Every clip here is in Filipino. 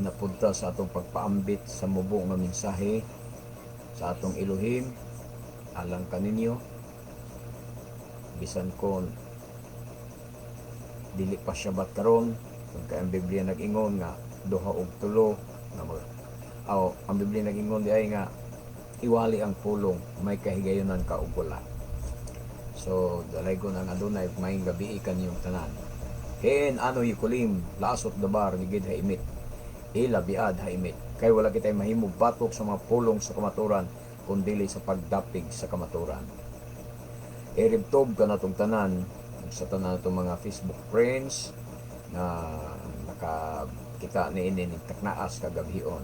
napunta sa atong pagpaambit sa mubong nga mensahe sa atong Elohim alang kaninyo, bisan kon dili pa Shabbat karon. Kaya ang Biblia nag-ingon nga duha og tulo na ang Biblia nag-ingon di ay nga iwali ang pulong, may kahigayonan ka og wala. So dalay ko nang adunay maayong gabi kanyong tanan. Hen ano yukulim lasot dabar ni gid haimit ila biad haimit, kay wala kitay mahimog batok sa mga pulong sa kamaturan kundi sa pagdapig sa kamaturan. Eribtob ka natong tanan sa tanan natong mga Facebook friends na nakakita ni ini ni taknaas kagabhion.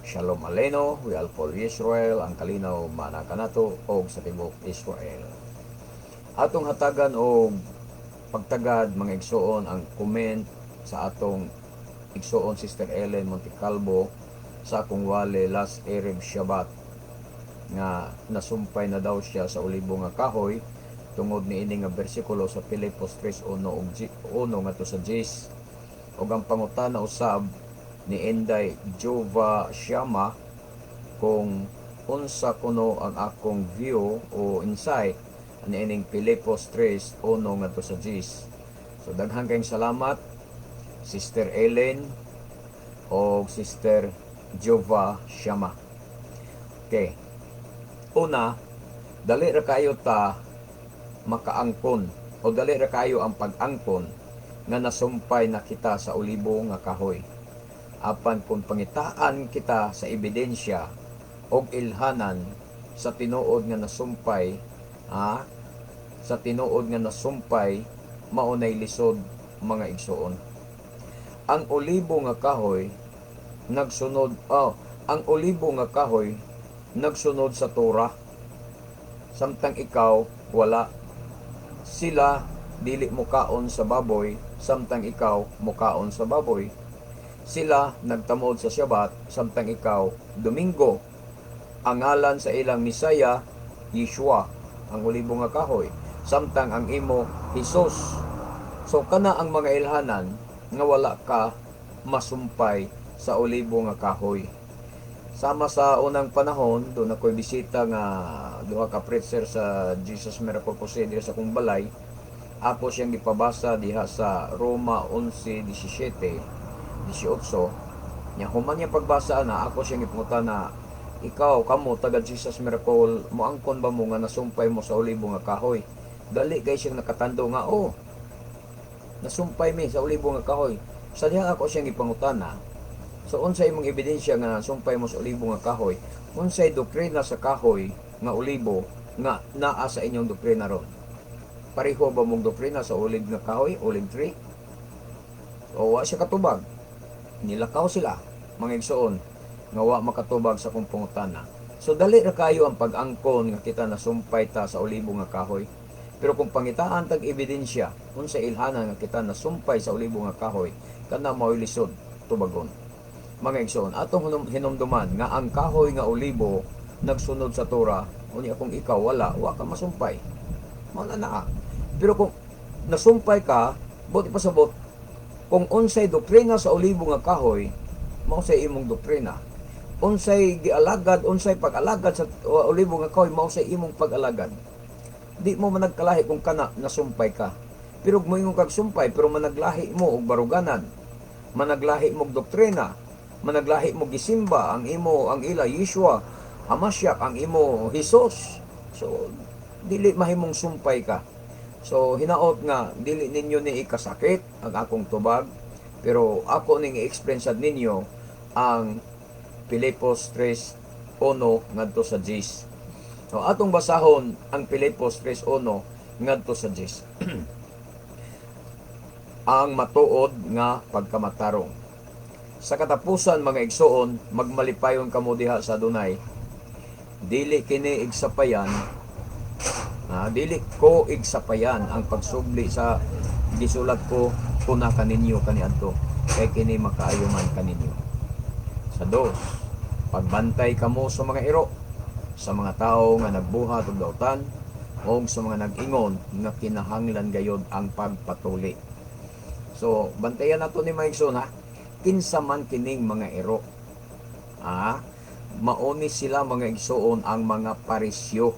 Shalom Aleno, we all for Israel, ang kalinaw manakanato og sa tibok Israel. Atong hatagan og pagtagad mga igsoon ang comment sa atong igsoon Sister Ellen Montecalvo sa akong wale last Erev Shabbat nga nasumpay na daw siya sa ulibo nga kahoy tungod ni ini nga bersikulo sa Filipos 3:1 ngadto sa 10. Og ang pangutana usab ni Enday Jova Shama kung unsa kuno ang akong view o insight ani ining Filipos 3:1 ngadto sa 10. So daghang kayong salamat Sister Ellen o Sister Jova Shama. Okay. Una, dali ra kayo ta makaangkon o dali ra kayo ang pag-angkon nga nasumpay na kita sa ulibo nga kahoy. Apan kung pangitaan kita sa ebidensya og ilhanan sa tinuod nga nasumpay, sa tinuod nga nasumpay maunay lisod mga igsoon. Ang ulibo nga kahoy nagsunod nagsunod sa Torah, samtang ikaw wala. Sila dili mukaon sa baboy, samtang ikaw mukaon sa baboy. Sila nagtamod sa Shabbat, samtang ikaw Domingo. Ang ngalan sa ilang Misaya Yeshua, ang ulibo nga kahoy, samtang ang imo Hesus. So kana ang mga ilhanan nga wala ka masumpay sa ulibo nga kahoy. Sama sa unang panahon, doon ako'y bisita nga duha ka preacher sa Jesus Miracle Crusade sa kong balay. Ako siyang gipabasa diha sa Roma 11:17-18. Nya human niya pagbasa na ako siyang gipungutan na, ikaw kamo taga Jesus Miracle, moangkon ba mo nga nasumpay mo sa ulibo nga kahoy? Dali kay siyang nakatando nga nasumpay mi sa ulibo nga kahoy. Sa diha ako siyang ipangutana, so unsay imong ebidensya nga sumpay mo sa ulibo nga kahoy? Unsay doktrina sa kahoy nga ulibo nga naa sa inyong doktrina ron? Pareho ba mong doktrina sa ulig nga kahoy, olive tree? O wa siya katubag? Nilakaw sila mga igsoon nga wa makatubag sa kung pangutana. So dali ra kayo ang pag-angkon nga kita nasumpay ta sa ulibo nga kahoy. Pero kung pangitaan tag ebidensya unsa ilhanan nga kita nasumpay sa ulibo nga kahoy, kana mao'y lisod tubagon. Mga igsoon, atong hinumduman nga ang kahoy nga ulibo nagsunod sa Torah, unya kung ikaw wa ka masumpay. Mao na. Pero kung nasumpay ka, buti pasabot, kung unsay doktrina sa ulibo nga kahoy, mao say imong doktrina. Unsay gialagad, unsay pag-alagad sa ulibo nga kahoy, mao say imong pag-alagad. Di mo managkalahi kung kana nasumpay ka. Pero mo yung kagsumpay, pero managlahi mo og baruganan, managlahi mo og doktrina, managlahi mo gisimba ang ila Yeshua Hamashiach, ang imo Hesus. So dili mahimong sumpay ka. So hinaot nga dili ninyo ni ikasakit ang akong tubag, pero ako ning i-explain sad ninyo ang Filipos 3:1 ngadto sa 10. So atong basahon ang Filipos 3:1 ngadto sa 10. Ang matuod nga pagkamatarong. Sa katapusan mga igsoon, magmalipayon kamo diha sa Adunay. Dili kini igsapayan, dili ko igsapayan ang pagsubli sa gisulat ko kuna kaninyo kaniadto, kay kini makaayuman kaninyo. Sa 2, pagbantay kamo sa mga iro, sa mga tao nga nagbuhat og dautan, o sa mga nag-ingon nga kinahanglan gayod ang pagpatuli. So bantayan nato ni mga igsoon kinsa man kining mga iro. Mauni sila mga igsoon ang mga parisyo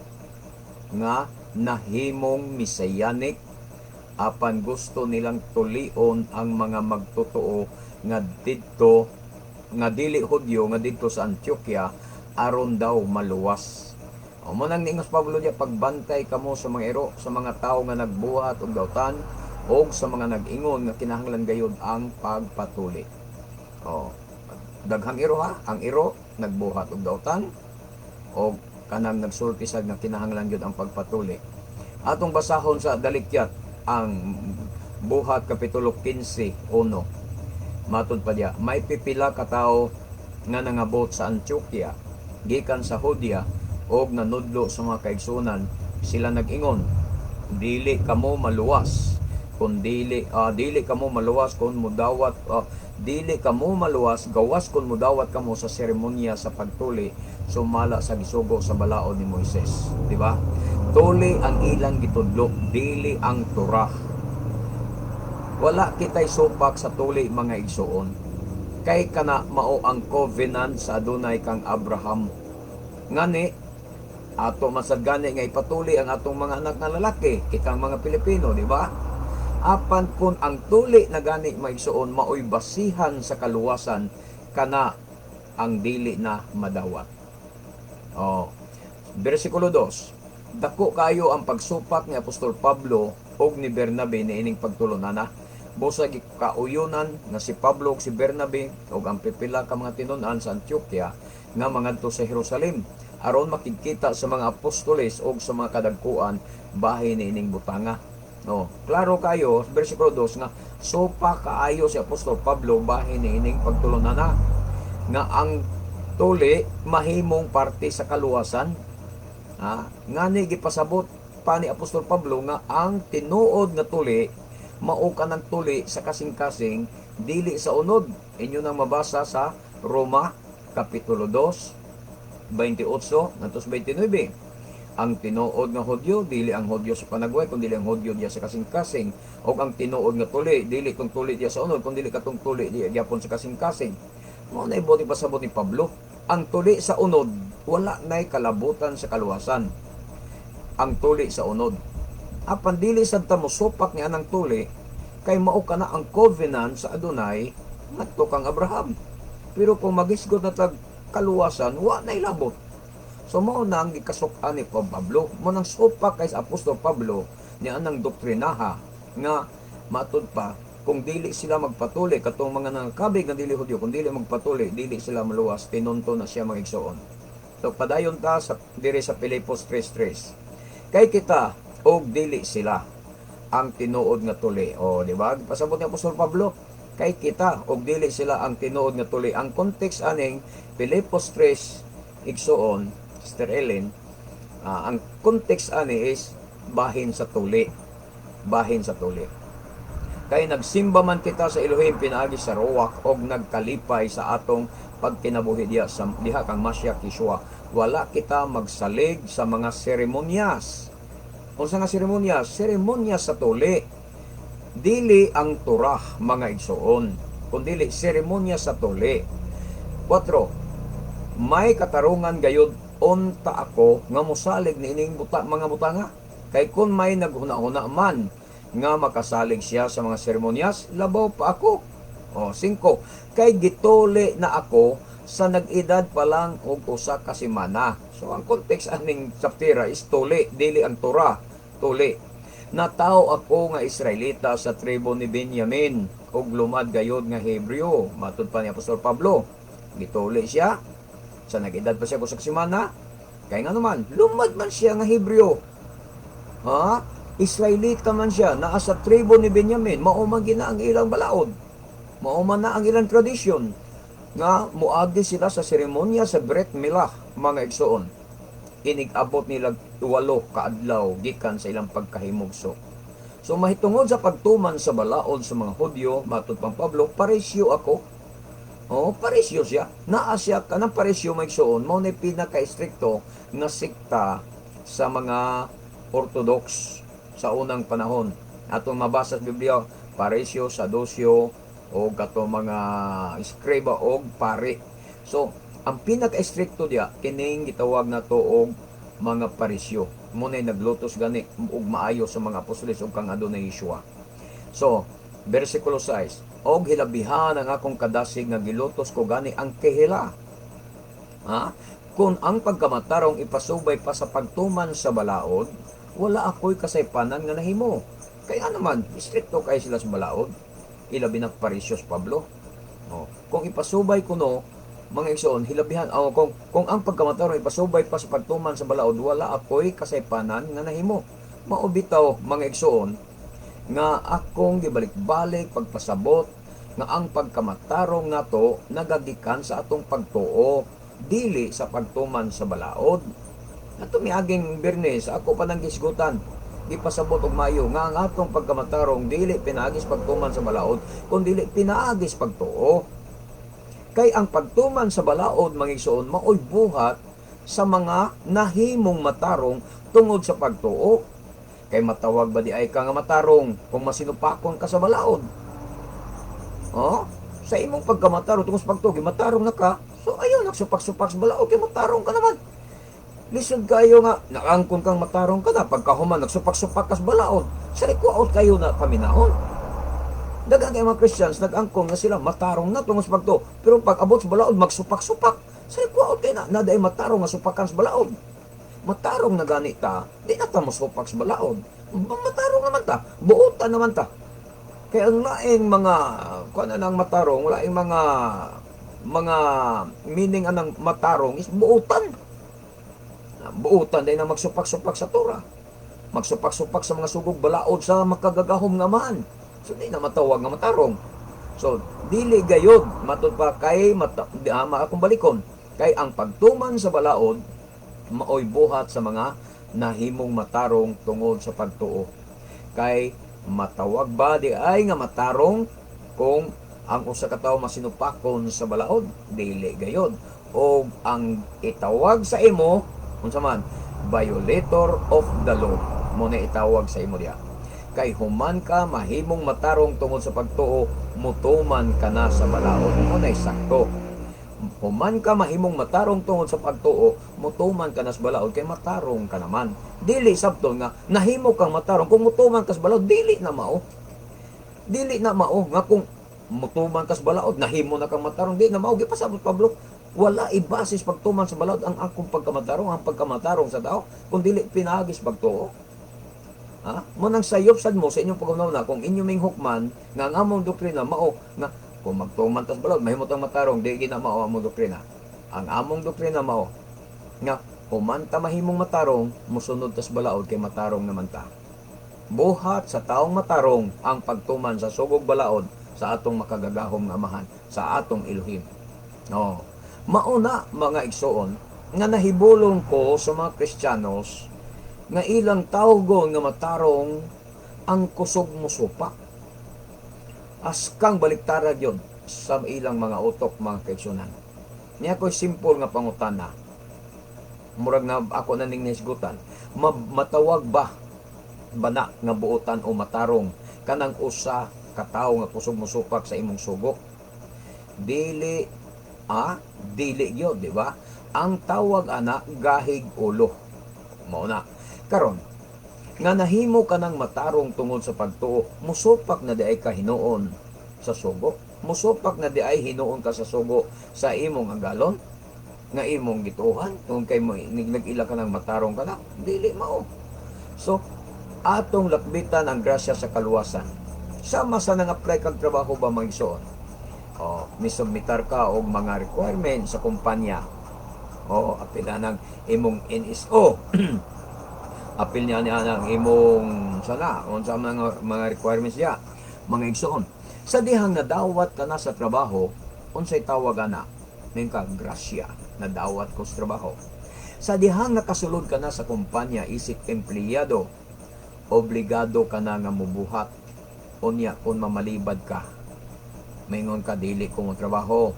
nga nahimong messianic, apan gusto nilang tulion ang mga magtotoo nga didto nga dili Hudyo nga didto sa Antioquia aron daw maluwas. O mo nang niingos Pablo diya, pagbantay kamo sa mga iro, sa mga tao nga nagbuhat og dautan, o sa mga nag-ingon nga kinahanglan gayud ang pagpatuli. Daghang iro ang iro nagbuhat og dautan o kanang nagsultisag nga kinahanglan gyud ang pagpatuli. Atong basahon sa Dalikyat ang Buhat kapitulo 15:1. Matud pa diya, may pipila ka tawo nga nangabot sa Antioquia gikan sa Judea og nanudlo sa mga kaigsunan. Sila nag-ingon, dili kamo maluwas kun dili kamo maluwas kun mudawat dili kamo maluwas gawas kun mudawat kamo sa seremonya sa pagtuli sumala sa gisugo sa balaod ni Moises, di ba? Tuli ang ilang gitudlo, dili ang Torah. Wala kitay supak sa tuli mga igsuon. Kay kana mao ang covenant sa adunay kang Abraham. Ngani ato masagani nga ipatuli ang atong mga anak nga lalaki, kitang mga Pilipino, di ba? Apan kun ang tuli na gani maigsuon maoy basihan sa kaluwasan, kana ang dili na madawat. Bersikulo 2. Dako kayo ang pagsupak ni Apostol Pablo og ni Bernabe niining pagtulunana. Busag kauyunan nga si Pablo ug si Bernabe ug ang pipila ka mga tinun-an sa Antioquia nga mangadto sa Jerusalem aron makikita sa mga apostoles ug sa mga kadagkuan bahin niining butanga. Klaro kayo, bersikulo 2 nga sopa kaayo si Apostol Pablo bahin niining pagtulunana nga ang tuli mahimong parte sa kaluwasan. Ngani gipasabot pa ni Apostol Pablo nga ang tinuod nga tuli mao ka ng tuli sa kasing-kasing dili sa unod. Inyo nang mabasa sa Roma kapitulo 2 28 ngantos 29. Ang tinuod nga Hudyo dili ang Hudyo sa panagway kundi ang Hudyo diya sa kasing-kasing, o ang tinuod nga tuli dili tong tuli diya sa unod kundi katong tuli diya gyapon sa kasing-kasing. Mao na ibuti pasabot ni Pablo, ang tuli sa unod wala nay kalabutan sa kaluwasan. Ang tuli sa unod apan dili sad ta mosupak ni anang tuli kay mao kana ang covenant sa adunay ngadto kang Abraham. Pero kung magisgot na tag kaluwasan wa nay labot. So mao na ang gikasuk-an ni Pablo, mo nang supak kay sa Apostol Pablo ni anang doktrinaha nga matud pa kung dili sila magpatuli katong mga nangkabig nga dili Hudyo, kung dili magpatuli dili sila maluwas, tinunto na siya mga igsoon. So padayon ta sa diri sa Filipos 3:3. Kay kita og dili sila ang tinuod nga tuli. Di ba? Pasabot ni Apostol Pablo, kay kita og dili sila ang tinuod nga tuli. Ang context aning Filipos 3 igsoon, Sister Ellen, ang context ani is bahin sa tuli. Bahin sa tuli. Kay nagsimba man kita sa Elohim pinaagi sa Ruach og nagkalipay sa atong pagkinabuhi diha kang Mashiach Yeshua. Wala kita magsalig sa mga seremonyas. Unsa nga seremonyas? Seremonyas sa tuli. Dili ang Torah mga igsoon, kundi seremonyas sa tuli. 4. May katarungan gayud unta ako nga mosalig niining mga butanga. Kay kun may naghuna-huna man nga makasalig siya sa mga seremonyas, labaw pa ako. 5. Kay gituli na ako sa nag-edad pa lang og usa ka semana. So ang context aning saptira is tuli, dili ang Torah. Tuli. Natao ako nga Israelita sa tribo ni Benjamin ug lumad gayod nga Hebreo. Matud pa ni Apostol Pablo, gituli siya sa nag-edad pa siya usa ka semana. Kay nga naman lumad man siya nga Hebreo. Israelita man siya, naa sa tribo ni Benjamin, mao man gina ang ilang balaod. Mao man na ang ilang tradisyon nga muagi sila sa seremonya sa Brit Milah mga igsoon. Inig-abot nila 8 ka adlaw gikan sa ilang pagkahimugso. So mahitungod sa pagtuman sa balaod sa mga Hudyo, matud pang Pablo, paresyo ako. Paresyo siya. Naa siya kanang paresyo may igsoon, mao na pinaka-istrikto nga sikta sa mga Orthodox sa unang panahon. Atong mabasa sa Biblia, paresyo, sadusyo, o kato mga eskreba og pari. So ang pinaka-stricto diya kining gitawag nato og mga parisyo. Munay naglutos gani og maayo sa mga apostoles ug kang Adonai Yeshua. So versikulo 6, og hilabihan ang akong kadasig nga gilutos ko gani ang kehila. Ha? Kung ang pagkamatarong ipasubay pa sa pagtuman sa balaod, wala ako'y kasaypanan nga nahimo. Kaya naman, stricto kay sila sa balaod. Ilabi na Parisyos Pablo. Kung ipasubay ko no, mga igsoon, hilabihan, kung ang pagkamatarong ipasubay pa sa pagtuman sa balaod, wala ako'y kasaypanan nga nahimo. Maubitaw, mga igsoon, nga akong gibalik-balik pagpasabot nga ang pagkamatarong nato nagagikan sa atong pagtuo dili sa pagtuman sa balaod. Ato miaging Bernes ako pa nang gisgutan ipasabot og mayo nga ang atong pagkamatarong dili pinaagis pagtuman sa balaod kun dili pinaagis pagtuo. Kay ang pagtuman sa balaod mga igsoon maoy buhat sa mga nahimong matarong tungod sa pagtuo. Kay matawag ba di ay ka nga matarong kung masinupakon ka sa balaod? Sa imong pagkamatarong tungod sa pagtuo, matarong na ka. So ayaw nagsupak-supak sa balaod kay matarong ka naman. Lisod kayo nga, nakangkon kang matarong ka na, pagkahuman, nagsupak-supak ka sa balaod, sarikuaot kayo na paminahon. Dagang kayo mga Christians, nag-angkon na sila, matarong na tungos pagto. Pero pag abot sa balaod, magsupak-supak, sarikuaot kayo na, naday matarong nga supakan sa balaod. Matarong na ganita, di na ta masupak sa balaod. Matarong naman ta, buutan naman ta. Kaya ang laing mga, kung ano nang matarong, laing mga meaning anang matarong is buutan. Buutan din na magsupak-supak sa Torah. Magsupak-supak sa mga sugog balaod sa makagagahom nga man. So, di na matawag nga matarong. So, dili gayod, matod pa kay, akong balikon, kay ang pagtuman sa balaod, maoy buhat sa mga nahimong matarong tungod sa pagtuo. Kay, matawag ba di ay nga matarong kung ang usa ka tawo masinupakon sa balaod? Dili gayod. O ang itawag sa imo, unsa man, violator of the law mo na itawag sa imo diha. Kay human ka mahimong matarong tungod sa pagtuo, mutuman ka na sa balaod mo na sakto. Human ka mahimong matarong tungod sa pagtuo, mutuman ka na sa balaod kay matarong ka naman. Dili sabton nga nahimo kang matarong kung mutuman ka sa balaod, dili na mao. Dili na mao nga kung mutuman ka sa balaod, nahimo na kang matarong, dili na mao. Gipasabot Pablo, wala ibasis pagtuman sa balaod ang akong pagkamatarong, ang pagkamatarong sa tao, kung dili pinagis pagtuo. Munang sayop sad mo sa inyong pagkunaw na kung inyong minghukman nga ang among doktrina mao nga kung magtuman tas balaod mahimot ang matarong, di gina mao among doktrina. Ang among doktrina mao nga human ta mahimong matarong, musunod tas balaod kay matarong naman ta. Buhat sa taong matarong ang pagtuman sa sugog balaod sa atong makagagahom nga amahan, sa atong Elohim. Mauna mga igsoon nga nahibulong ko sa mga Kristiyanos nga ilang tawgon nga matarong ang kusog musupak. Askang baliktarad yon sa ilang mga utok mga kaigsunan. Niya ko'y simple nga pangutana. Murag na ako na ning nisgutan. Matawag ba bana nga buotan o matarong kanang usa katawo nga kusog musupak sa imong sugo? Dili yun, di ba? Ang tawag ana gahig ulo. Mao na. Karon, nga nahimo ka ng matarong tungod sa pagtuo, musupak na di ay ka hinuon sa sugo. Musupak na di ay hinuon ka sa sugo sa imong agalon, nga imong gituhan, kung kay mo nag-ila ka ng matarong ka na, dili mao. So, atong lakbitan ang grasya sa kaluwasan. Sama sa nang-apply kang trabaho ba mga igsoon? Misubmitar ka og mga requirements sa kumpanya. Apil na ng imong NSO. Apil niya ng imong sana, kung sa mga requirements niya, mga igsoon. Sa dihang nadawat ka na sa trabaho, unsay tawag na? Ningka grasya, nadawat ko sa trabaho. Sa dihang nakasulod ka na sa kumpanya, isip empleyado, obligado ka na nga mubuhat. Unya, kung mamalibad ka, maingon ka, dili ko mo trabaho.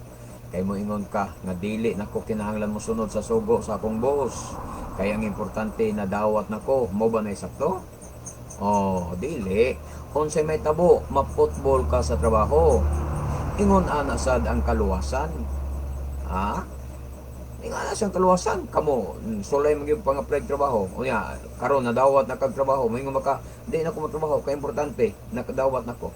Kay mo ingon ka, nga dili na ko kinahanglan mo sunod sa sugo sa akong boss. Kaya ang importante na dawat na ko, mo ba na isakto? Dili. Unsay may tabo, maputbol ka sa trabaho. Ingon ana sad ang kaluwasan. Ha? Ingon ana siyang kaluwasan. Kamo, sulay mo yung pang-apply trabaho. O niya, karon nadawat na kag trabaho. May maka, di na ko matrabaho. Kaya importante, nakadawat na ko.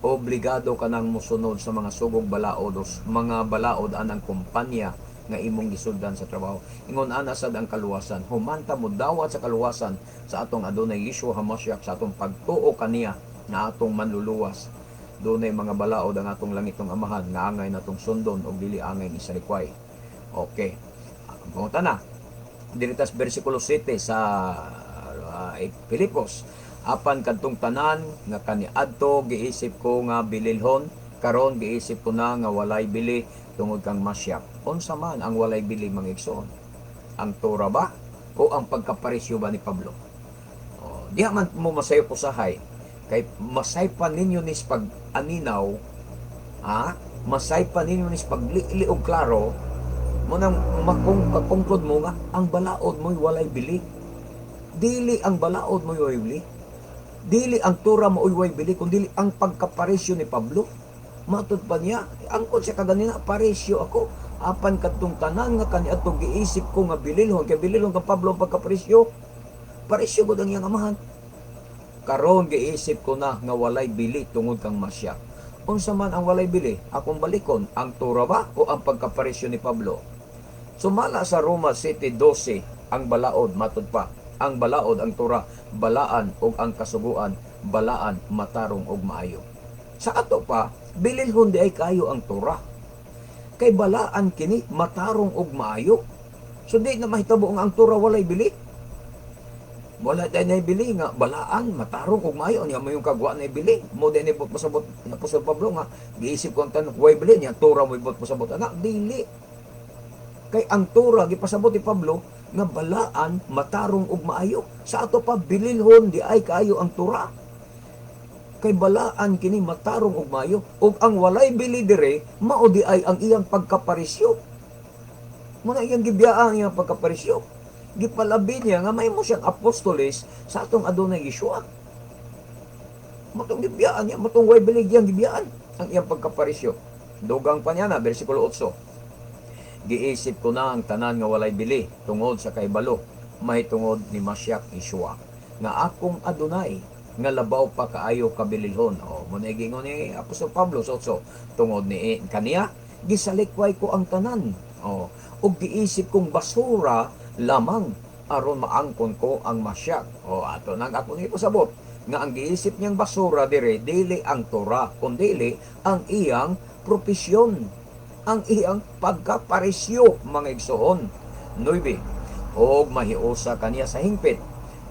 Obligado ka nang musunod sa mga sugog balaod o mga balaod anang kumpanya nga imong gisundan sa trabaho. Ingon ana sad ang kaluwasan. Humanta mo dawat sa kaluwasan sa atong Adonai Yeshua HaMashiach, sa atong pagtuo kaniya nga atong manluluwas. Dunay mga balaod ang atong langitong amahan nga angay natong sundon og dili angay ni salikway. Okay. Punta na. Diritas bersikulo 7 sa Pilipos. Apan kadtong tanan nga kaniadto giisip ko nga bililhon, karon giisip ko na nga walay bili tungod kang Mashiach. Unsa man ang walay bili mga igsoon? Ang Torah ba o ang pagkaparisyo ba ni Pablo? Diha man mo masayo usahay kay masay pa ninyo nis pag aninaw, masay pa ninyo nis pagliili og klaro mo nang makongklud mo nga ang balaod mo'y walay bili. Dili ang balaod mo'y walay bili. Dili ang Torah mo uyway bili, kundi ang pagkaparesyo ni Pablo. Matud pa niya, angkot siya kaganina, paresyo ako. Apan kadtong tanan nga kaniadto giisip ko nga bililhon, kay bililhon kang Pablo ang pagkaparesyo. Paresyo ko ang iyang amahan. Karon giisip ko na nga walay bili tungod kang Mashiach. Unsa man ang walay bili? Akong balikon, ang Torah ba o ang pagkaparesyo ni Pablo? Sumala sa Roma 7:12 ang balaod, matud pa. Ang balaod, ang Torah, balaan o ang kasuguan, balaan, matarong og maayo. Sa ato pa, bililhon di ay kayo ang Torah. Kay balaan kini, matarong og maayo. So di na mahitabo nga ang Torah walay bili. Wala tayo na ibili nga, balaan, matarong og maayo. Niya mo yung kagwa na ibili. Mo din ibot pasabot na Apostol Pablo nga, giisip ko ang tanong, way bili niya, Torah mo ibot pasabot. Anak, dili. Kay ang Torah, gipasabot ni Pablo, nga balaan, matarong ug maayo. Sa ato pa bililhon di ay kaayo ang Torah. Kay balaan kini matarong ug maayo, ug ang walay bili dire mao di ay ang iyang pagkaparisyo. Mo na iyang gibiyaan iyang pagkaparisyo. Gipalabi niya nga may mo siyang apostoles sa atong Adonai Yeshua. Matong gibiyaan niya, matong way bili iyang gibiyaan ang iyang pagkaparisyo. Dugang pa niya na bersikulo 8. Giisip ko na ang tanan nga walay bili tungod sa kaibalo, may tungod ni Mashiach Yeshua nga akong Adonai nga labaw pa kaayo kabililhon. Muna gingon ni Apostol Pablo sa 8, tungod ni kaniya gisalikway ko ang tanan. Ug giisip kong basura lamang aron maangkon ko ang Mashiach. Ato nang ako ni pasabot nga ang giisip niyang basura dire dili ang Torah kundi ang iyang propesyon, ang iyang pagkaparesyo mga igsoon. 9. Og mahiusa kaniya sa hingpit.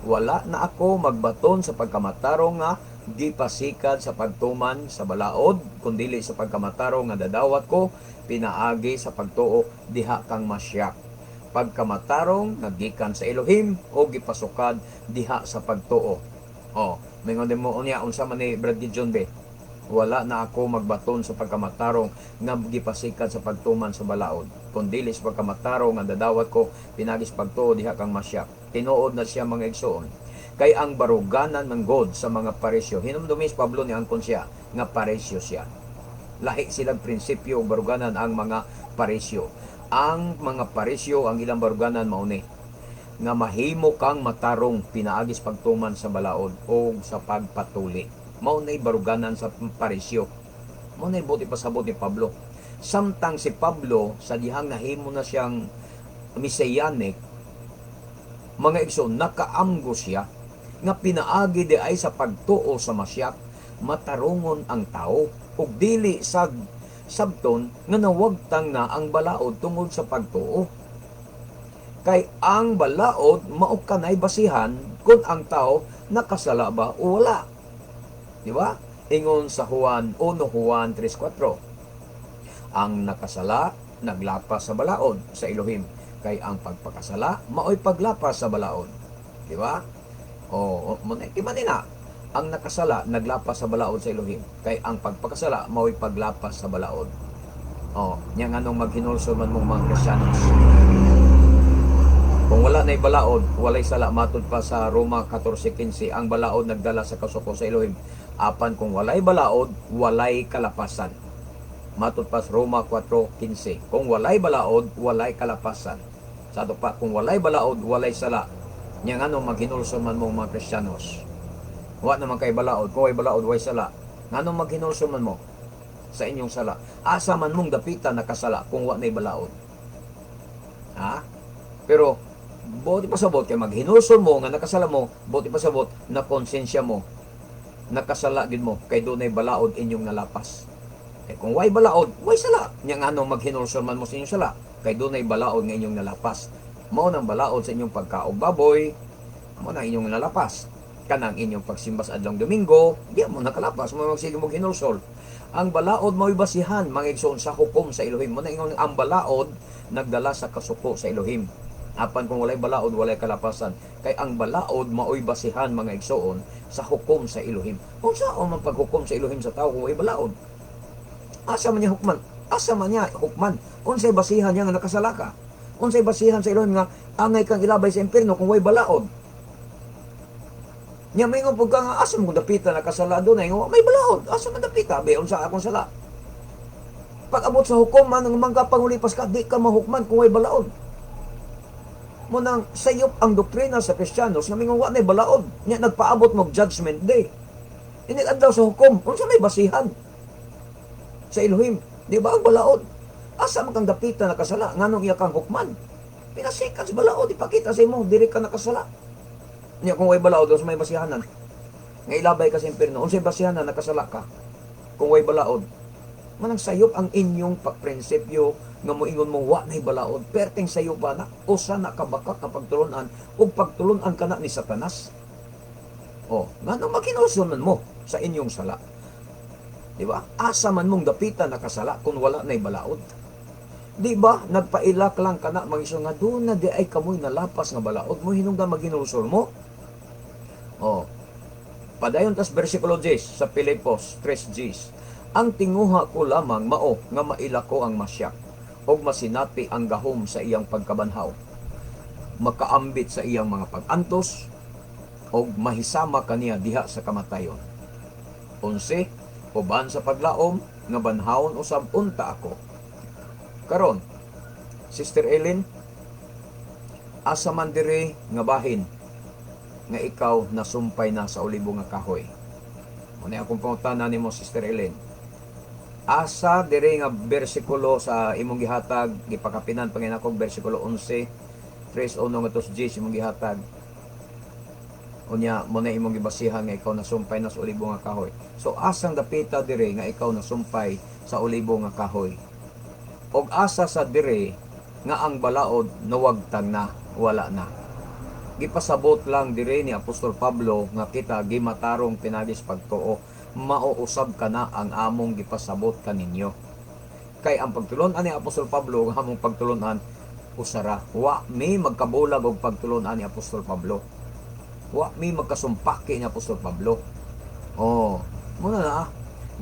Wala na ako magbaton sa pagkamatarong nga gipasikad sa pagtuman sa balaod, kundili sa pagkamatarong nga dadawat ko pinaagi sa pagtuo diha kang Mashiach. Pagkamatarong nga gikan sa Elohim o gipasukad diha sa pagtuo. Mingon din mo unya unsa man ni Brad Gideon be? Wala na ako magbaton sa pagkamatarong nga gipasikad sa pagtuman sa balaod, kundi sa pagkamatarong nga dadawat ko pinagis pagtuo diha kang Mashiach. Tinuod na siya mga igsoon. Kay ang baruganan ng God sa mga paresyo, hinumdumis Pablo ni angkon siya nga paresyo siya. Lahi silang prinsipyo ug baruganan ang mga paresyo. Ang mga paresyo ang ilang baruganan mauni nga mahimo kang matarong pinaagis pagtuman sa balaod o sa pagpatuli. Mao nay baruganan sa paresyo. Mao nay buti pasabot ni Pablo. Samtang si Pablo sa dihang nahimo na siyang messianic, mga igsoon, nakaamgo siya nga pinaagi di ay sa pagtuo sa Mashiach, matarungon ang tao ug dili sabton nga nawagtang na ang balaod tungod sa pagtuo. Kay ang balaod mao kanay basihan kung ang tao nakasala ba o wala. Di ba? Ingon sa Juan 3:4. Ang nakasala naglapas sa balaod sa Elohim, kay ang pagpakasala mao'y paglapas sa balaod. Di ba? Manina, ang nakasala naglapas sa balaod sa Elohim, kay ang pagpakasala mao'y paglapas sa balaod. Nya nganong maghinulsol man mong mga Kristiyanos. Kung wala na balaod, walay sala, matud pa sa Roma 14:15, ang balaod nagdala sa kasuko sa Elohim. Apan kung walay balaod, walay kalapasan. Matod pa sa Roma 4:15. Kung walay balaod, walay kalapasan. Sa ato pa, kung walay balaod, walay sala. Nya ngano maghinulson man mo mga Kristiyanos? Wa naman kay balaod, kung way balaod, way sala. Ngano maghinulson man mo sa inyong sala? Asa man mong dapitan nakasala kung wa nay balaod? Ha? Pero buti pasabot kay maghinulson mo nga nakasala mo, buti pasabot na konsensya mo nakasala gid mo kay dunay balaod inyong nalapas. Kung way balaod, way sala. Nya ngano maghinulson man mo sa inyong sala kay dunay balaod nga inyong nalapas. Mao nang balaod sa inyong pagkaog baboy, mao nang inyong nalapas. Kanang inyong pagsimba sa adlong Domingo, di mo nakalapas mo magsige mo hinulsol. Ang balaod mao'y basihan mga igsoon sa hukom sa Elohim. Mo na ingon ang balaod nagdala sa kasuko sa Elohim. Apan kung walay balaod, walay kalapasan. Kay ang balaod mao'y basihan mga igsoon sa hukom sa Elohim. Unsa man paghukom sa Elohim sa tao kung walay balaod? Asa man niya hukman? Asa man niya hukman? Unsay basihan niya nga nakasala ka? Unsay basihan sa Elohim nga angay kang ilabay sa impierno kung way balaod? Nya may nga pagka nga asa mo dapita nakasala doon ay may balaod. Asa man dapita be unsa akong sala? Pag abot sa hukom man ang mangka pangulipas ka, di ka mahukman kung way balaod. Mo nang sayop ang doktrina sa Kristiyanos nga mingon wa nay balaod. Nya nagpaabot mo judgment day. Ini adlaw sa hukom, unsa may basihan sa Elohim? Di ba ang balaod? Asa man kang dapita nakasala nganong iya kang hukman? Pinasikat sa balaod, ipakita sa imo diri ka nakasala. Nya kung way balaod, may basihanan. Nga ilabay ka sa impierno, unsay basihanan nakasala ka? Kung way balaod, manang sayop ang inyong prinsipyo nga moingon mo wa nay balaod. Perting sayop ba na usa na kabakak na pagtulunan ug pagtulunan kana ni Satanas. Ngano makinulson mo sa inyong sala? Di ba? Asa man mong dapitan nakasala kung wala nay balaod. Di ba? Nagpailak lang ka na magiso nga doon na di ay kamoy nalapas nga balaod mo hinungdan maginulsol mo. Padayon tas bersikulo 10 sa Pilipos 3:10. Ang tinguha ko lamang mao nga mailako ang masyak og masinati ang gahom sa iyang pagkabanhaw. Makaambit sa iyang mga pag-antos og mahisama kaniya diha sa kamatayon. 11. Uban sa paglaom nga banhawon usab unta ako. Karon, Sister Ellen, asa man diri nga bahin nga ikaw nasumpay na sa ulibo nga kahoy. Muna akong pangutana nimo, Sister Ellen. Asa diri nga bersikulo sa imong gihatag, gipakapinan pangin akong bersikulo 11, 3:1 ngadto 10 imong gihatag. Unya mo na imong gibasihan nga ikaw nasumpay na sa ulibo nga kahoy. So asang dapita dire nga ikaw nasumpay sa ulibo nga kahoy? Og asa sa dire nga ang balaod nawagtang na, wala na? Gipasabot lang dire ni Apostol Pablo nga kita gimatarong pinagis pagtuo, mauusab ka na ang among gipasabot kaninyo. Kay ang pagtulon ni Apostol Pablo nga among pagtulunan usara, wa mi magkabulag og pagtulunan ni Apostol Pablo. Wa mi magkasumpaki ni Apostol Pablo. Muna na,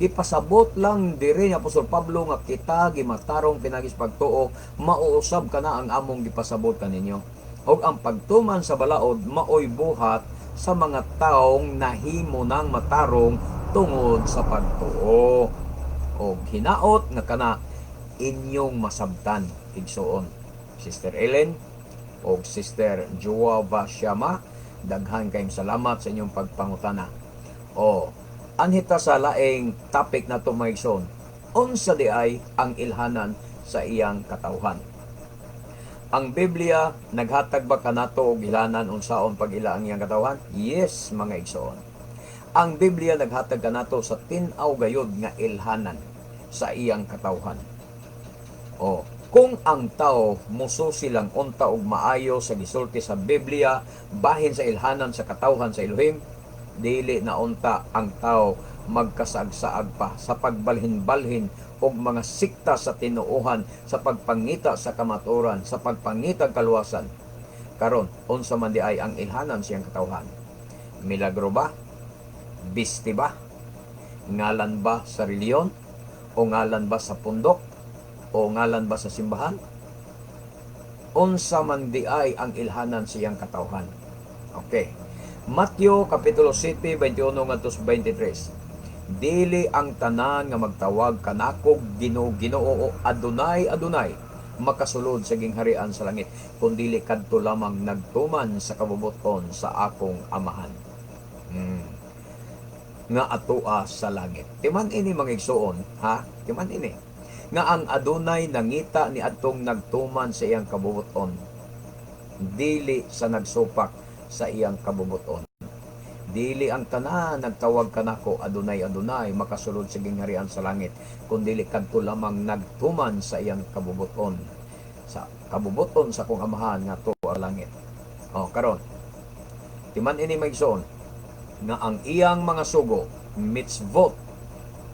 gipasabot lang dire ni Apostol Pablo nga kita gimatarong pinagis pagtuo, mauusab ka na ang among gipasabot kaninyo. Og ang pagtuman sa balaod maoy buhat sa mga taong nahimo nang matarong tungod sa pagtuo. Og hinaot nga kana inyong masabtan, igsuon. Sister Ellen og Sister Joa Bashama, daghan kayong salamat sa inyong pagpangutana. Anhita sa laing topic na ito mga igsoon, unsa di ay ang ilhanan sa iyang katawhan? Ang Biblia naghatag ba kanato og ilhanan unsaon pag-ila ang iyang katawhan? Yes, mga igsoon. Ang Biblia naghatag kanato sa tin-aw gayod nga ilhanan sa iyang katawhan. Kung ang tao muso silang unta og maayo sa gisulti sa Biblia bahin sa ilhanan sa katawhan sa Elohim, dili na unta ang tao magkasagsaag pa sa pagbalhin-balhin og mga sikta sa tinuohan, sa pagpangita sa kamaturan, sa pagpangita kaluwasan. Karon, unsa man di ay ang ilhanan siyang katawhan? Milagro ba? Bisti ba? Ngalan ba sa reliyon? O ngalan ba sa pundok? O ngalan ba sa simbahan? Unsa man di ay ang ilhanan siyang katawhan? Okay. Mateo Kapitulo 7, 21 ngadto 23. Dili ang tanan nga magtawag kanako Ginoo Ginoo Adonai Adonai makasulod sa gingharian sa langit, kundili kadto lamang nagtuman sa kabubuton sa akong amahan. Nga atoa sa langit. Timan ini mga igsoon, ha? Timan ini. Nga ang Adonai nangita ni adtong nagtuman sa iyang kabubuton, dili sa nagsupak sa iyang kabubuton. Dili ang tanan nagtawag kanako Adonai Adonai makasulod sa gingharian sa langit, kundili kadto lamang nagtuman sa iyang kabubuton, sa kabubuton sa kong amahan nga tuwa langit. Karon timan ini maigsoon nga ang iyang mga sugo mitzvot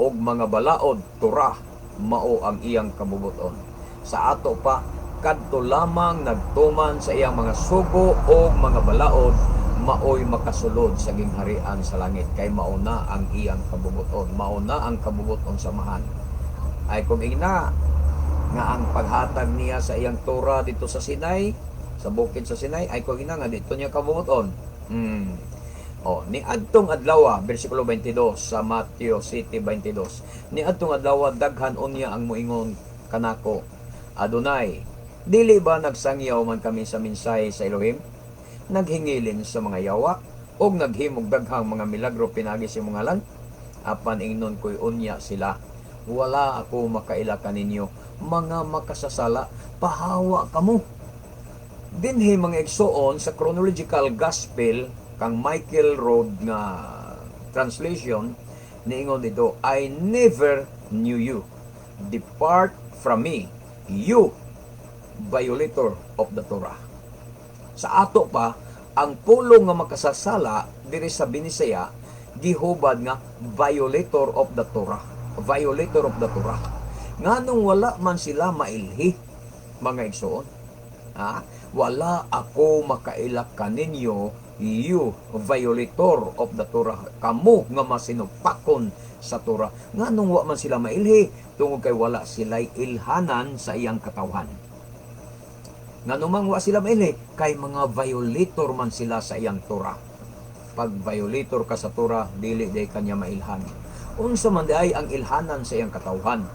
og mga balaod Torah mao ang iyang kabubuton. Sa ato pa kadto lamang nagtuman sa iyang mga sugo o mga balaod maoy makasulod sa gingharian sa langit, kay mauna ang iyang kabubuton, mauna ang kabubuton sa mahan. Ay kung ina nga ang paghatag niya sa iyang Torah dito sa Sinai, sa bukid sa Sinai, ay kung ina nga dito niya kabubuton. Ni adtong adlaw, bersikulo 22 sa Mateo City 22. Ni adtong adlaw daghan unya ang moingon kanako Adonai, dili ba nagsangyaw man kami sa minsay sa Elohim? Naghingilin sa mga yawa o naghimog daghang mga milagro pinagi sa mga ngalan? Apan ingnon ko'y unya sila, wala ako makaila kaninyo, mga makasasala, pahawa kamo. Dinhi mga igsoon sa chronological gospel kang Michael Road nga translation, niingon dito, I never knew you. Depart from me, you violator of the Torah. Sa ato pa, ang pulong nga makasasala diri sa Binisaya gihubad nga violator of the Torah. Violator of the Torah. Nganong wala man sila mailhi, mga igsoon? Wala ako makailak kaninyo, you violator of the Torah. Kamu nga masinupakon sa Torah. Nganong wala man sila mailhi, tungod kay wala sila'y ilhanan sa iyang katawhan. Nga numang wa sila maili, kay mga violator man sila sa iyang Torah. Pag violator ka sa Torah, dili day kanya mailhan. Unsa man ay ang ilhanan sa iyang katawhan,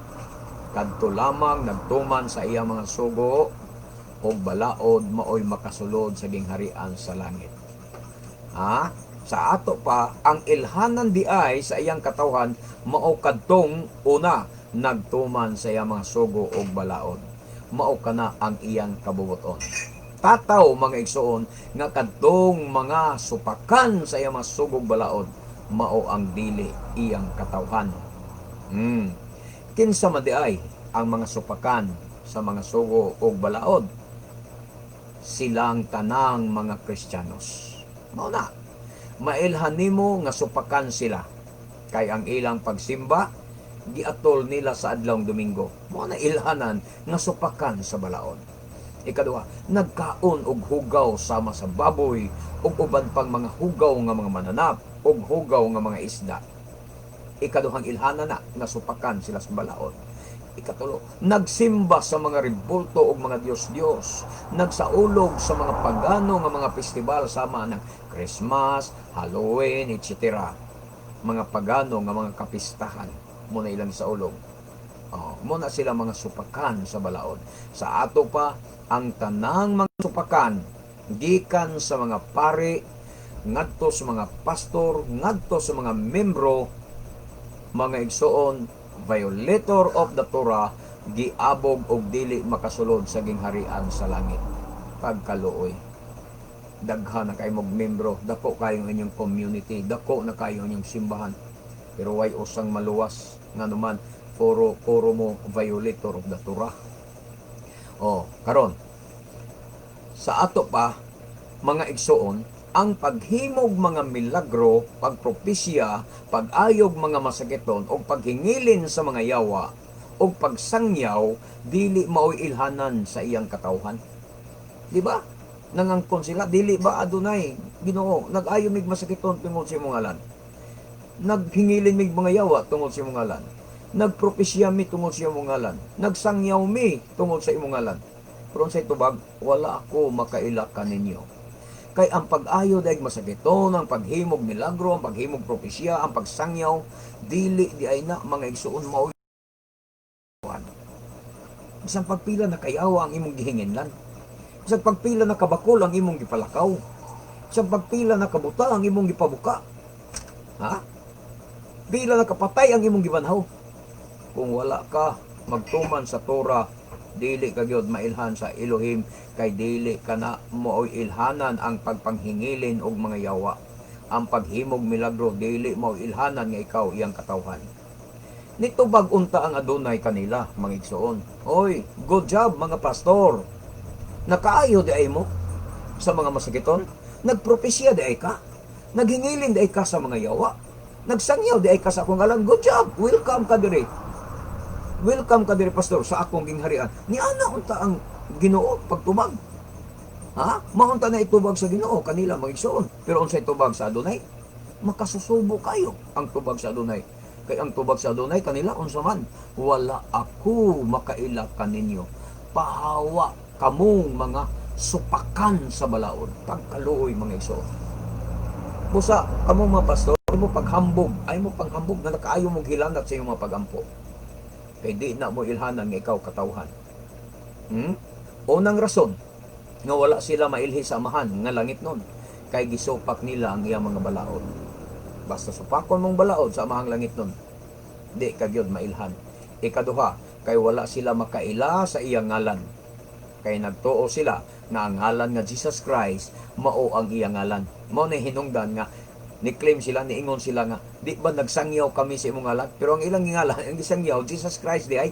kadto lamang nagtuman sa iyang mga sugo o balaod maoy makasulod sa gingharian sa langit. Sa ato pa, ang ilhanan di ay sa iyang katawhan mao kadtong una nagtuman sa iyang mga sugo o balaod. Mao kana ang iyang kabubuton. Tataw mga igsoon nga kadtong mga supakan sa iyang mga sugog balaod mao ang dili iyang katawhan. Kinsa man di ay ang mga supakan sa mga sugo o balaod? Silang tanang mga Kristiyanos. Mao na, mailhan nimo nga supakan sila, kay ang ilang pagsimba giatol nila sa adlawng Domingo. Mao na ilhanan nga supakan sa balaod. Ikaduha, nagkaon og hugaw sama sa baboy ug uban pang mga hugaw nga mga mananap ug hugaw nga mga isda. Ikaduhang ilhanan na nga supakan sila sa balaod. Ikatulo, nagsimba sa mga ribulto ug mga Diyos-Diyos, nagsaulog sa mga pagano nga mga festival sama ng Christmas, Halloween, etc. Mga pagano nga mga kapistahan muna ilang sa ulog. Muna sila mga supakan sa balaod. Sa ato pa, ang tanang mga supakan gikan sa mga pari, ngadto sa mga pastor, ngadto sa mga membro, mga igsoon, violator of the Torah, giabog og dili makasulod sa gingharian sa langit. Pagkaluoy, daghan na kayo membro, dako kayo inyong community, dako na kayo inyong simbahan, pero way usang maluwas nga naman puro mo violator of the Torah. Karon sa ato pa mga igsoon, ang paghimog mga milagro, pagpropesya, pag-ayog mga masakiton o paghingilin sa mga yawa o pagsangyaw, dili mao'y ilhanan sa iyang katawhan. Di ba? Nangangkon sila, dili ba Adonai, Ginoo, nag-ayo mig masakiton tungod sa imong ngalan. Naghingilin mig mga yawa tungod sa imong ngalan. Nagpropesya mi tungod sa imong ngalan. Nagsangyaw mi tungod sa imong ngalan. Pero sa itubag, wala ako makaila kaninyo. Kay ang pag-ayo dahil masakiton, ang paghimog milagro, ang paghimog propesya, ang pagsangyaw, dili di ay na mga igsuon mao. Isang pagpila na kayawa ang imong gihinginlan. Isang pagpila na kabakol ang imong gipalakaw. Isang pagpila na kabuta ang imong gipabuka. Ha? Pila na kapatay ang imong gibanhaw. Kung wala ka magtuman sa Torah, dili ka gyud mailhan sa Elohim, kay dili ka na mo'y ilhanan ang pagpanghingilin og mga yawa. Ang paghimog milagro dili mo ilhanan nga ikaw iyang katawhan. Nito bag-unta ang adunay kanila, mga igsoon. Oy, good job mga pastor. Nakaayo di ay mo sa mga masakiton. Nagpropesya di ay ka. Naghingilin di ay ka sa mga yawa. Nagsangyaw di ay ka sa akong ngalan. Good job. Welcome ka diri. Welcome ka diri pastor sa akong gingharian. Ni ana unta ang Ginoo pagtubag. Ha? Maunta na itubag sa Ginoo kanila mga igsoon. Pero unsay tubag sa adunay? Makasusubo kayo ang tubag sa adunay. Kay ang tubag sa adunay kanila unsa man, wala ako makaila kaninyo. Pahawa kamong mga supakan sa balaod. Pagkaluoy mga igsoon. Busa kamong mga pastor mo paghambog, ay mo panghambog na nakaayo mong hilanat sa iyong mga pagampo. Kay di na mo ilhanan nga ikaw katawhan. Unang rason nga wala sila mailhi sa amahan nga langit nun, kay gisupak nila ang iyang mga balaod. Basta supakon mong balaod sa amahang langit nun, di ka gyud mailhan. Ikaduha, kay wala sila makaila sa iyang ngalan. Kay nagtuo sila na ang ngalan nga Jesus Christ mao ang iyang ngalan. Mao na hinungdan nga ni-claim sila, niingon sila nga, di ba nagsangyaw kami sa imong ngalan? Pero ang ilang ngalan, ang gisangyaw, Jesus Christ di ay.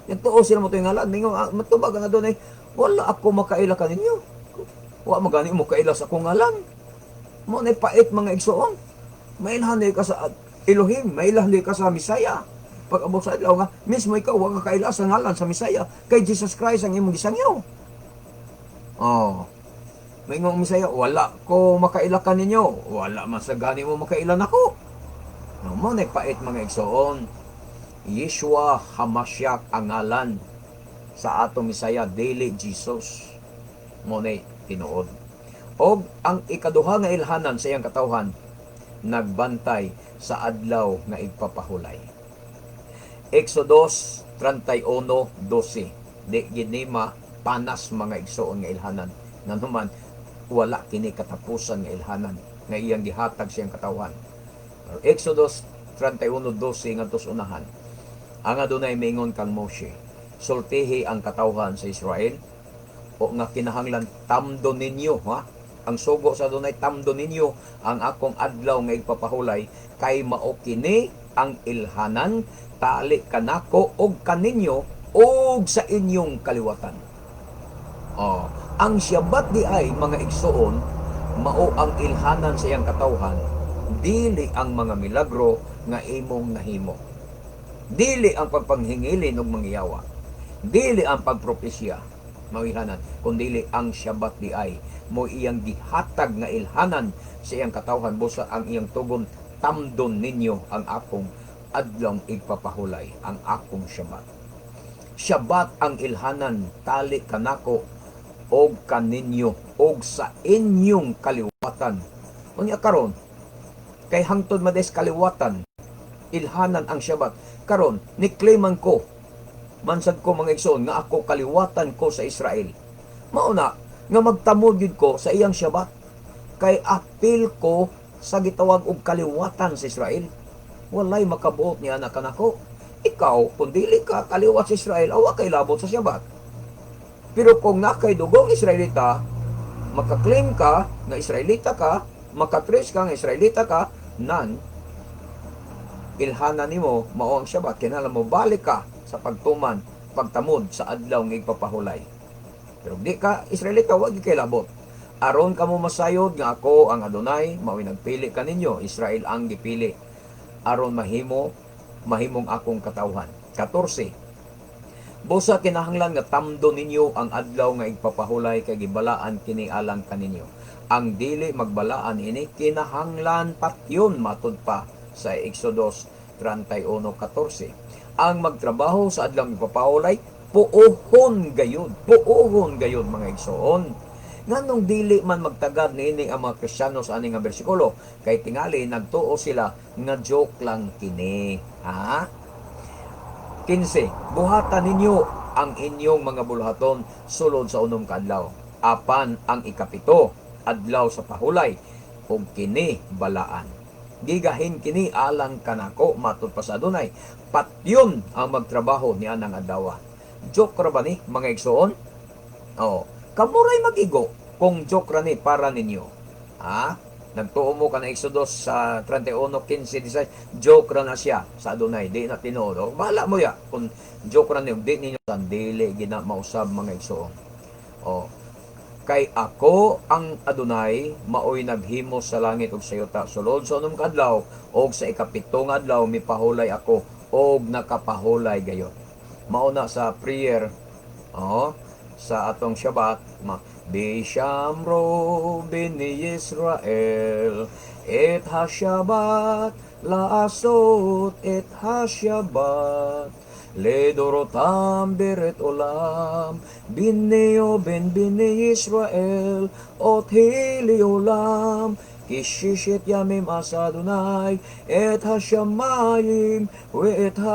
Nagtuo sila mo ito yung ngalan. Ningon, matubag nga doon ay, wala ako makaila ka ninyo. Wala magani mo kaila sa akong ngalan. Mo na pait mga igsoon. Mailhan ka sa Elohim, mailhan ka sa Misaya. Pag abot sa ilaw nga, mismo ikaw, wala ka kaila sa ngalan sa Misaya. Kay Jesus Christ ang imong gisangyaw. Oh. May ngong Misaya, wala ko makailakan ninyo. Wala man sa gani mo makailan ako. No, mo na pait mga igsoon. Yeshua HaMashiach ang ngalan sa ato Misaya, dili Jesus. Mo na tinuod. O ang ikaduha nga ilhanan sa iyang katawhan, nagbantay sa adlaw nga igpapahulay. Exodus 31:12. Di ginima panas mga igsoon nga ilhanan. Nanuman, wala kini katapusan nga ilhanan nga iyang gihatag siyang katawhan. Exodus 31:12 ngadtos unahan. Ang adunay mingon kang Moshe, sultihi ang katawhan sa Israel o nga kinahanglan tamdo ninyo, ha? Ang sugo sa adunay tamdo ninyo ang akong adlaw nga igpapahulay, kay mao kini ang ilhanan tali kanako og kaninyo og sa inyong kaliwatan. Ang Shabbat di ay mga igsoon, mao ang ilhanan sa iyang katawhan, dili ang mga milagro nga imong nahimo. Dili ang pagpanghingilin og mangyawa. Dili ang pagpropesya, mao ilhanan, kundi ang Shabbat di ay mo iyang gihatag nga ilhanan sa iyang katawhan, busa ang iyang tugon, tamdon ninyo ang akong adlaw igpapahulay, ang akong Shabbat. Shabbat ang ilhanan tali kanako og kaninyo og sa inyong kaliwatan. Unya karon kay hangtod mades kaliwatan ilhanan ang Shabbat. Karon ni-claiman ko mansad ko mga igsoon nga ako kaliwatan ko sa Israel. Mao na nga magtamod gyud ko sa iyang Shabbat, kay apil ko sa gitawag og kaliwatan sa Israel. Walay makabuot niya na kanako. Ikaw kung dili ka kaliwat sa Israel, awa kay labot sa Shabbat. Pero kung nakay dugong Israelita, makaklaim ka na Israelita ka, makatrace ka nga Israelita ka, nan ilhana nimo mao ang Shabbat. Kinahanglan mo balik ka sa pagtuman, pagtamod sa adlaw nga igpapahulay. Pero di ka Israelita, wag kay labot. Aron kamo masayod nga ako ang Adonai, mao'y nagpili kaninyo, Israel ang gipili. Aron mahimong akong katawhan. 14. Busa kinahanglan nga tamdo ninyo ang adlaw nga igpapahulay, kay gibalaan kini alang kaninyo. Ang dili magbalaan ini kinahanglan patyon, matud pa sa Exodus 31:14. Ang magtrabaho sa adlaw nga igpapahulay, puuhon gayud mga igsoon. Nganong dili man magtagad niini ang mga Kristiyano sa ani nga bersikulo? Kay tingali nagtuo sila nga joke lang kini. Ha? 15. Buhatan ninyo ang inyong mga buluhaton sulod sa unom ka adlaw. Apan ang ikapito, adlaw sa pahulay, ug kini balaan. Gigahin kini alang kanako matud pa sa Adunay. Patyon ang magtrabaho ni anang adlaw. Joke ra ba ni mga igsoon? Oo. Kamuray magigo kung joke ra ni para ninyo. Ha? Nagtuo mo ka na Exodus sa 31:15-16, joke ra na siya sa Adunay, di na tinuod. O, bahala mo ya kung joke ra niyo, di ninyo sandili gina mausab mga igsoon. O, kay ako ang Adunay maoy naghimo sa langit ug sa yuta sulod sa unom ka adlaw ug sa ikapitong adlaw mipahulay ako og nakapahulay gayon. Mauna sa prayer, sa atong Shabbat, Bishamro bini Israel, et ha-Shabbat laasot et ha-Shabbat, ledorotam beret olam, bineo ben bini Israel, ot hili olam, kishishit yamim asadunay, et ha-Shamayim, we et ha